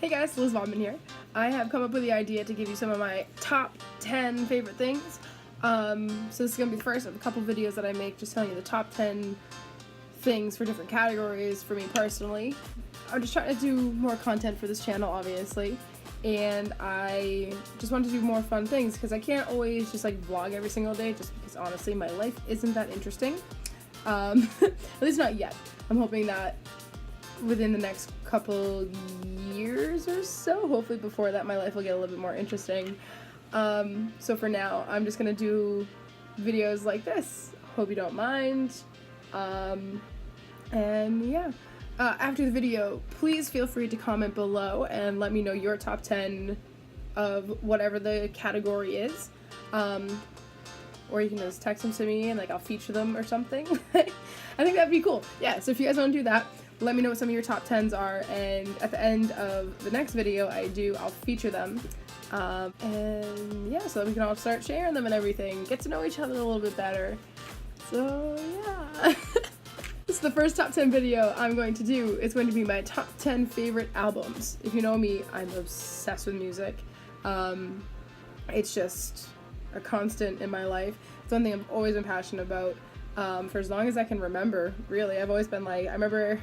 Hey guys, Liz Wadman here. I have come up with the idea to give you some of my top 10 favorite things. So this is going to be the first of a couple videos that I make just telling you the top 10 things for different categories for me personally. I'm just trying to do more content for this channel, obviously, and I just want to do more fun things because I can't always just like vlog every single day just because honestly my life isn't that interesting. At least not yet. I'm hoping that within the next couple years or so, hopefully before that, my life will get a little bit more interesting. So for now, I'm just gonna do videos like this. Hope you don't mind. And yeah, after the video, please feel free to comment below and let me know your top 10 of whatever the category is. Or you can just text them to me and like I'll feature them or something. I think that'd be cool. Yeah, so if you guys want to do that, let me know what some of your top 10s are, and at the end of the next video I'll feature them. And yeah, so that we can all start sharing them and everything, get to know each other a little bit better. So yeah. This is the first top 10 video I'm going to do. It's going to be my top 10 favorite albums. If you know me, I'm obsessed with music. It's just a constant in my life. It's one thing I've always been passionate about for as long as I can remember, really. I've always been like, I remember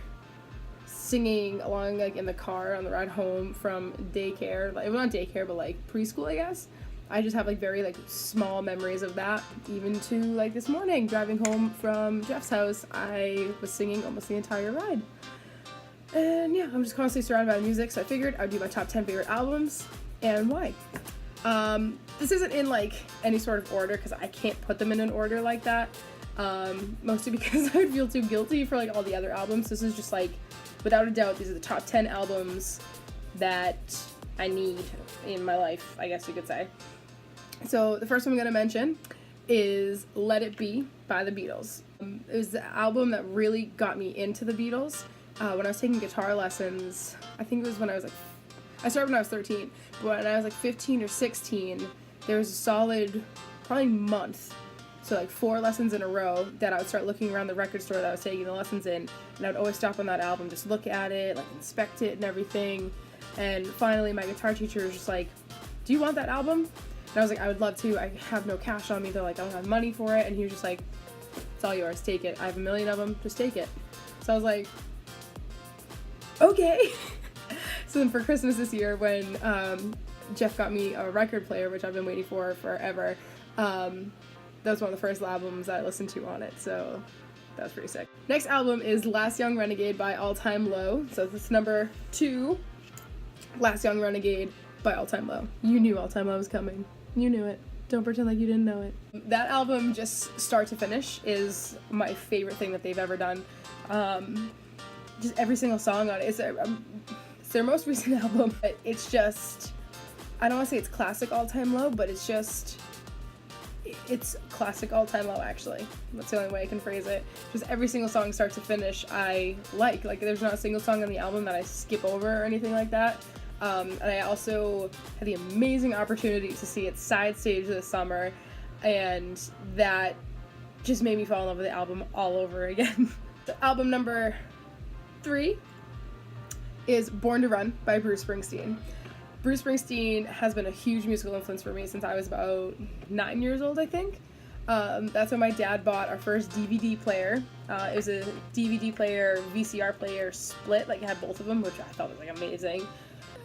singing along like in the car on the ride home from daycare, like well, not daycare but like preschool, I guess. I just have like very like small memories of that, even to like this morning driving home from Jeff's house. I was singing almost the entire ride. And yeah, I'm just constantly surrounded by music, so I figured I'd do my top 10 favorite albums and why. This isn't in like any sort of order because I can't put them in an order like that, mostly because I would feel too guilty for like all the other albums. This is just like, without a doubt, these are the top 10 albums that I need in my life, I guess you could say. So the first one I'm going to mention is Let It Be by the Beatles. It was the album that really got me into the Beatles. When I was taking guitar lessons, I think it was when I was like, I started when I was 13, but when I was like 15 or 16, there was a solid, probably month, so like 4 lessons in a row, that I would start looking around the record store that I was taking the lessons in, and I would always stop on that album, just look at it, like inspect it and everything. And finally my guitar teacher was just like, do you want that album? And I was like, I would love to. I have no cash on me. They're like, I don't have money for it. And he was just like, it's all yours, take it. I have a million of them, just take it. So I was like, okay. So then for Christmas this year, when Jeff got me a record player, which I've been waiting for forever, that was one of the first albums that I listened to on it, so that was pretty sick. Next album is Last Young Renegade by All Time Low. So this is number 2, Last Young Renegade by All Time Low. You knew All Time Low was coming. You knew it. Don't pretend like you didn't know it. That album, just start to finish, is my favorite thing that they've ever done. Just every single song on it. It's their most recent album. It's just, I don't want to say it's classic All Time Low, but it's just, it's classic All Time Low, actually. That's the only way I can phrase it. Just every single song, start to finish, I like there's not a single song on the album that I skip over or anything like that. And I also had the amazing opportunity to see its side stage this summer, and that just made me fall in love with the album all over again. The album number 3 is Born to Run by Bruce Springsteen. Bruce Springsteen has been a huge musical influence for me since I was about 9 years old, I think. That's when my dad bought our first DVD player. It was a DVD player, VCR player split, like it had both of them, which I thought was like amazing.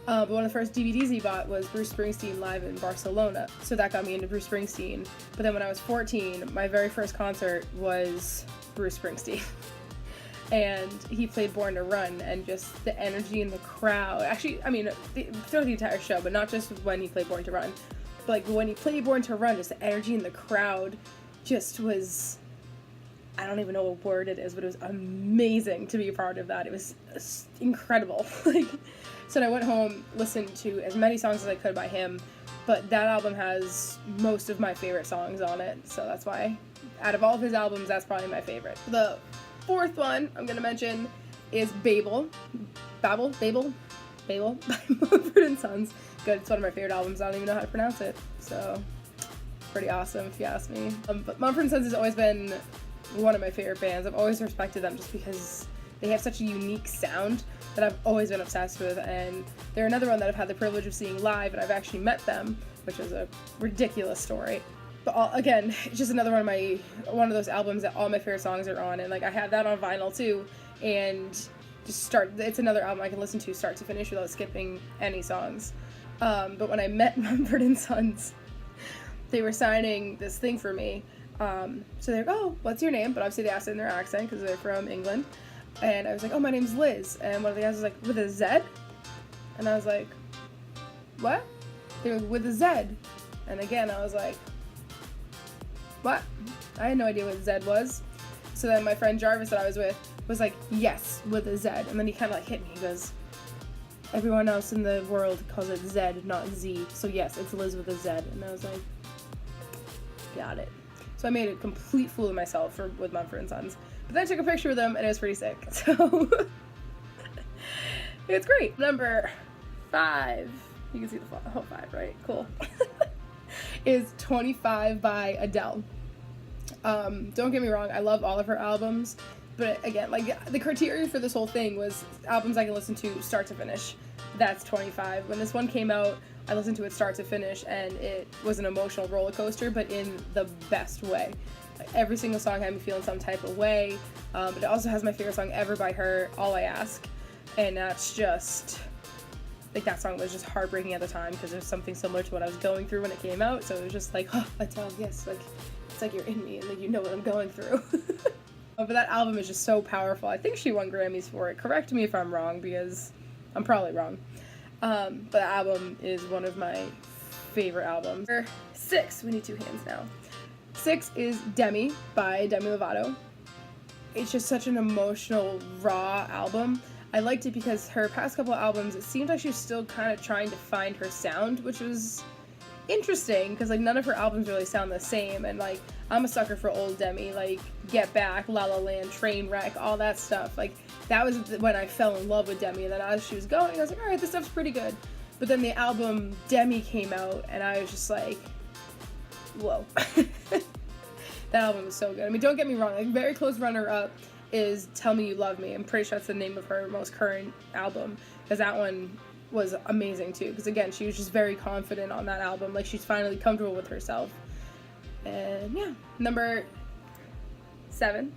But one of the first DVDs he bought was Bruce Springsteen live in Barcelona, so that got me into Bruce Springsteen. But then when I was 14, my very first concert was Bruce Springsteen. And he played Born to Run, and just the energy in the crowd. Actually, I mean, throughout the entire show, but not just when he played Born to Run. But like when he played Born to Run, just the energy in the crowd just was, I don't even know what word it is, but it was amazing to be a part of that. It was incredible. So I went home, listened to as many songs as I could by him, but that album has most of my favorite songs on it, so that's why, out of all of his albums, that's probably my favorite. The 4th one I'm gonna mention is Babel by Mumford & Sons. Good, it's one of my favorite albums. I don't even know how to pronounce it, so pretty awesome if you ask me. But Mumford & Sons has always been one of my favorite bands. I've always respected them just because they have such a unique sound that I've always been obsessed with, and they're another one that I've had the privilege of seeing live, and I've actually met them, which is a ridiculous story. But again, it's just another one of those albums that all my favorite songs are on, and like I have that on vinyl too, and it's another album I can listen to start to finish without skipping any songs. But when I met Mumford & Sons, they were signing this thing for me. So they're like, oh, what's your name? But obviously they asked it in their accent because they're from England. And I was like, oh, my name's Liz. And one of the guys was like, with a Z? And I was like, what? They were like, with a Z. And again, I was like, what? I had no idea what Z was. So then my friend Jarvis that I was with was like, yes, with a Z. And then he kind of like hit me. He goes, everyone else in the world calls it Z, not Z. So yes, it's Liz with a Z. And I was like, got it. So I made a complete fool of myself with Mumford & Sons. But then I took a picture with them, and it was pretty sick. So it's great. Number 5, you can see the whole 5, right? Cool. Is 25 by Adele. Don't get me wrong, I love all of her albums. But again, like the criteria for this whole thing was albums I can listen to start to finish. That's 25. When this one came out, I listened to it start to finish, and it was an emotional roller coaster, but in the best way. Like, every single song had me feeling some type of way. But it also has my favorite song ever by her, All I Ask. And that's just, like, that song was just heartbreaking at the time because there's something similar to what I was going through when it came out. So it was just like, oh, Adele, yes, like, it's like you're in me and like you know what I'm going through. But that album is just so powerful. I think she won Grammys for it. Correct me if I'm wrong, because I'm probably wrong. But the album is one of my favorite albums. 6, we need 2 hands now. 6 is Demi by Demi Lovato. It's just such an emotional, raw album. I liked it because her past couple of albums, it seemed like she was still kind of trying to find her sound, which was interesting because like none of her albums really sound the same, and like I'm a sucker for old Demi, like Get Back, La La Land, Trainwreck, all that stuff. Like that was when I fell in love with Demi, and then as she was going, I was like, all right, this stuff's pretty good. But then the album Demi came out, and I was just like, whoa. That album was so good. I mean, don't get me wrong, like very close runner-up is Tell Me You Love Me. I'm pretty sure that's the name of her most current album, because that one was amazing too, because again, she was just very confident on that album, like she's finally comfortable with herself. And yeah, number 7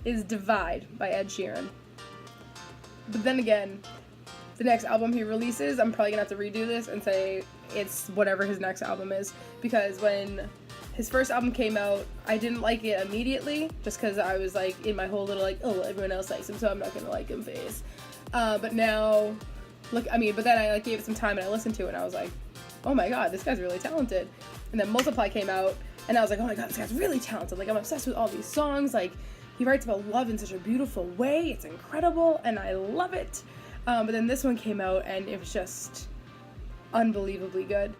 is Divide by Ed Sheeran. But then again, the next album he releases, I'm probably gonna have to redo this and say it's whatever his next album is, because when his first album came out, I didn't like it immediately, just because I was like in my whole little like, oh, everyone else likes him, so I'm not gonna like him phase. But now, but then I like gave it some time and I listened to it and I was like, oh my god, this guy's really talented. And then Multiply came out and I was like, oh my god, this guy's really talented. Like I'm obsessed with all these songs. Like he writes about love in such a beautiful way. It's incredible and I love it. But then this one came out and it was just unbelievably good.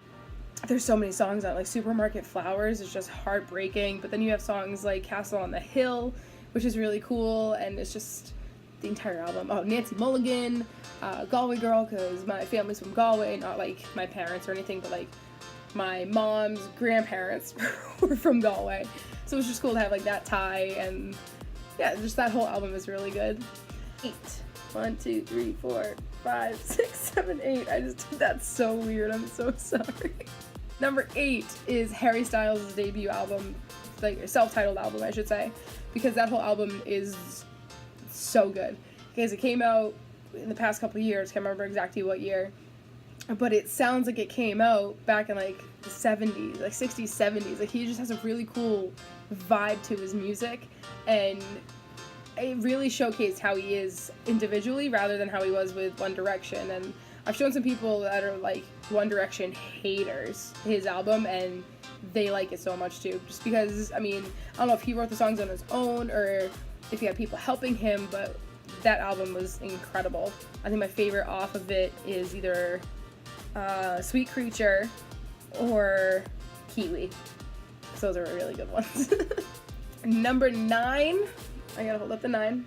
There's so many songs on it, like Supermarket Flowers is just heartbreaking, but then you have songs like Castle on the Hill, which is really cool, and it's just the entire album. Oh, Nancy Mulligan, Galway Girl, because my family's from Galway, not like my parents or anything, but like my mom's grandparents were from Galway, so it was just cool to have like that tie, and yeah, just that whole album is really good. 8. 1, 2, 3, 4, 5, 6, 7, 8. That's so weird. I'm so sorry. Number 8 is Harry Styles' debut album, like a self-titled album, I should say, because that whole album is so good. Because it came out in the past couple of years, can't remember exactly what year, but it sounds like it came out back in like the 70s, like 60s, 70s. Like he just has a really cool vibe to his music, and it really showcased how he is individually rather than how he was with One Direction. And I've shown some people that are like One Direction haters his album, and they like it so much too, just because, I mean, I don't know if he wrote the songs on his own or if he had people helping him, but that album was incredible. I think my favorite off of it is either Sweet Creature or Kiwi. So those are really good ones. Number 9, I gotta hold up the 9.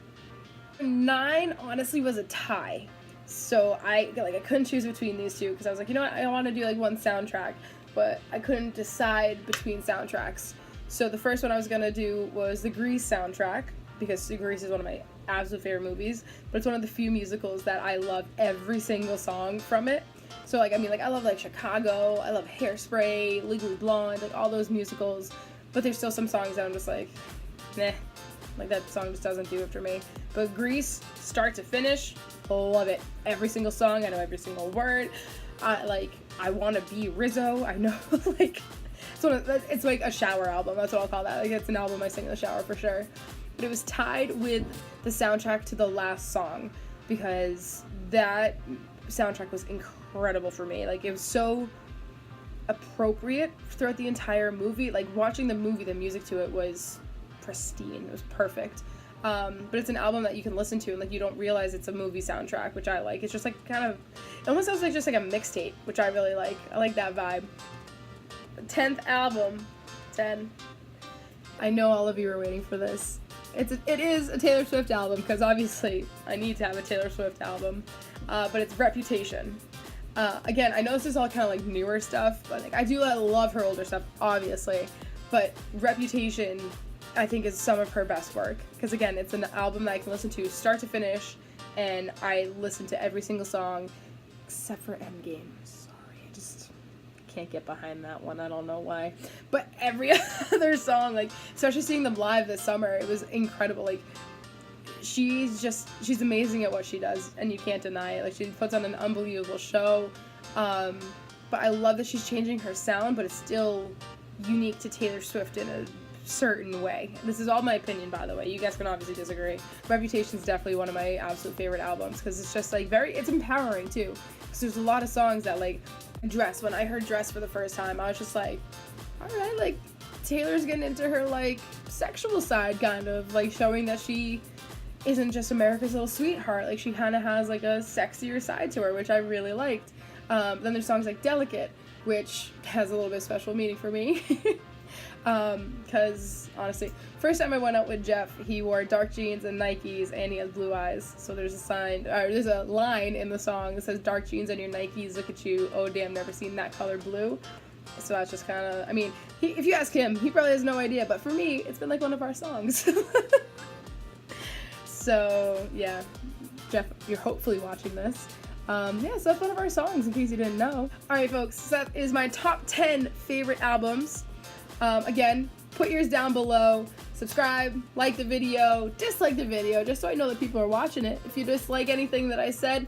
9 honestly was a tie. So I couldn't choose between these two, because I was like, you know what, I want to do like one soundtrack, but I couldn't decide between soundtracks. So the first one I was gonna do was the Grease soundtrack, because Grease is one of my absolute favorite movies, but it's one of the few musicals that I love every single song from it. So, like, I mean, like, I love, like, Chicago, I love Hairspray, Legally Blonde, like, all those musicals, but there's still some songs that I'm just like, nah, like, that song just doesn't do it for me. But Grease, start to finish, love it. Every single song, I know every single word. I want to be Rizzo, I know, like, it's like a shower album, that's what I'll call that. Like, it's an album I sing in the shower for sure. But it was tied with the soundtrack to the last song, because that soundtrack was incredible for me. Like, it was so appropriate throughout the entire movie. Like, watching the movie, the music to it was pristine. It was perfect. But it's an album that you can listen to and, like, you don't realize it's a movie soundtrack, which I like. It's just, like, kind of, it almost sounds like just like a mixtape, which I really like. I like that vibe. 10th album, 10. I know all of you are waiting for this. It is a Taylor Swift album, because obviously I need to have a Taylor Swift album, but it's Reputation. Again, I know this is all kind of like newer stuff, but like, I do love her older stuff, obviously, but Reputation, I think, is some of her best work, because again, it's an album that I can listen to start to finish, and I listen to every single song, except for Endgame. Sorry, I just can't get behind that one, I don't know why, but every other song, like, especially seeing them live this summer, it was incredible. Like, she's amazing at what she does, and you can't deny it. Like, she puts on an unbelievable show, but I love that she's changing her sound, but it's still unique to Taylor Swift in a certain way. This is all my opinion, by the way, you guys can obviously disagree. Reputation's definitely one of my absolute favorite albums, because it's just like it's empowering too, because there's a lot of songs that, like, Dress, when I heard Dress for the first time, I was just like, alright, like, Taylor's getting into her, like, sexual side, kind of, like, showing that she isn't just America's little sweetheart, like, she kind of has, like, a sexier side to her, which I really liked. Then there's songs like Delicate, which has a little bit of special meaning for me, because, honestly, first time I went out with Jeff, he wore dark jeans and Nikes, and he has blue eyes, so there's a line in the song that says, dark jeans and your Nikes, look at you, oh damn, never seen that color blue. So that's just kind of, I mean, if you ask him, he probably has no idea, but for me, it's been like one of our songs. So, yeah, Jeff, you're hopefully watching this. Yeah, so that's one of our songs, in case you didn't know. Alright, folks, so that is my top 10 favorite albums. Again, put yours down below, subscribe, like the video, dislike the video, just so I know that people are watching it. If you dislike anything that I said,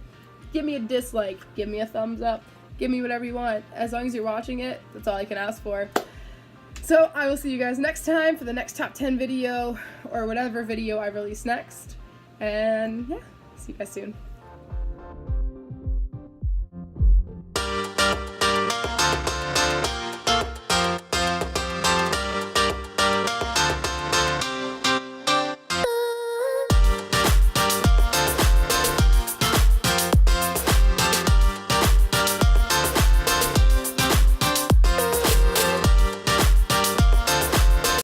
give me a dislike, give me a thumbs up, give me whatever you want. As long as you're watching it, that's all I can ask for. So I will see you guys next time for the next top 10 video, or whatever video I release next. And yeah, see you guys soon.